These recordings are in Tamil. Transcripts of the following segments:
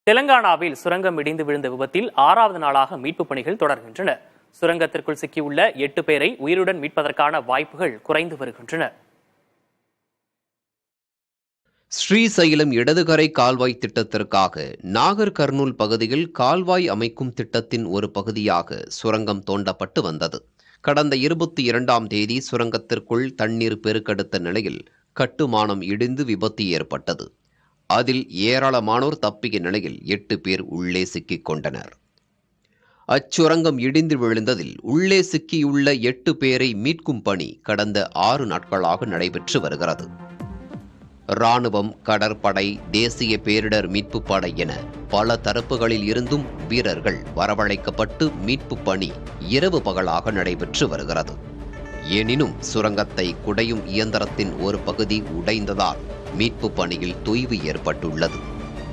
தெலங்கானாவில் சுரங்கம் இடிந்து விழுந்த விபத்தில் 6வது நாளாக மீட்புப் பணிகள் தொடர்கின்றன. சுரங்கத்திற்குள் சிக்கியுள்ள 8 பேரை உயிருடன் மீட்பதற்கான வாய்ப்புகள் குறைந்து வருகின்றன. ஸ்ரீசைலம் இடதுகரை கால்வாய் திட்டத்திற்காக நாகர் கர்னூல் பகுதியில் கால்வாய் அமைக்கும் திட்டத்தின் ஒரு பகுதியாக சுரங்கம் தோண்டப்பட்டு வந்தது. கடந்த 22ஆம் தேதி சுரங்கத்திற்குள் தண்ணீர் பெருக்கெடுத்த நிலையில் கட்டுமானம் இடிந்து விபத்து ஏற்பட்டது. அதில் ஏராளமானோர் தப்பிய நிலையில் 8 பேர் உள்ளே சிக்கிக் கொண்டனர். அச்சுரங்கம் இடிந்து விழுந்ததில் உள்ளே சிக்கியுள்ள 8 பேரை மீட்கும் பணி கடந்த 6 நாட்களாக நடைபெற்று வருகிறது. இராணுவம், கடற்படை, தேசிய பேரிடர் மீட்பு படை என பல தரப்புகளில் இருந்தும் வீரர்கள் வரவழைக்கப்பட்டு மீட்பு பணி இரவு பகலாக நடைபெற்று வருகிறது. எனினும் சுரங்கத்தை குடையும் இயந்திரத்தின் ஒரு பகுதி உடைந்ததால் மீட்பு பணியில் தொய்வு ஏற்பட்டுள்ளது.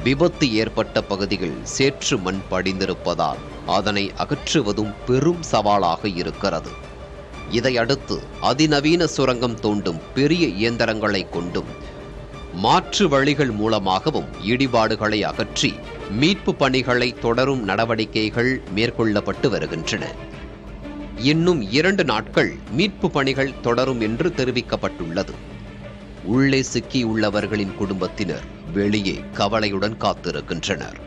விபத்து ஏற்பட்ட பகுதிகள் சேற்று மண் படிந்திருப்பதால் அதனை அகற்றுவதும் பெரும் சவாலாக இருக்கிறது. இதையடுத்து அதிநவீன சுரங்கம் தோண்டும் பெரிய இயந்திரங்களை கொண்டும் மாற்று வழிகள் மூலமாகவும் இடிபாடுகளை அகற்றி மீட்பு பணிகளை தொடரும் நடவடிக்கைகள் மேற்கொள்ளப்பட்டு வருகின்றன. இன்னும் 2 நாட்கள் மீட்பு பணிகள் தொடரும் என்று தெரிவிக்கப்பட்டுள்ளது. உள்ளே சிக்கியுள்ளவர்களின் குடும்பத்தினர் வெளியே கவலையுடன் காத்திருக்கின்றனர்.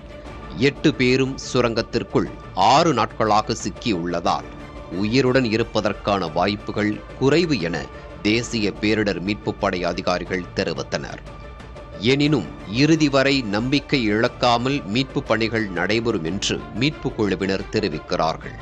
8 பேரும் சுரங்கத்திற்குள் 6 நாட்களாக சிக்கியுள்ளதால் உயிருடன் இருப்பதற்கான வாய்ப்புகள் குறைவு என தேசிய பேரிடர் மீட்பு படை அதிகாரிகள் தெரிவித்தனர். எனினும் இறுதி வரை நம்பிக்கை இழக்காமல் மீட்பு பணிகள் நடைபெறும் என்று மீட்பு குழுவினர் தெரிவிக்கிறார்கள்.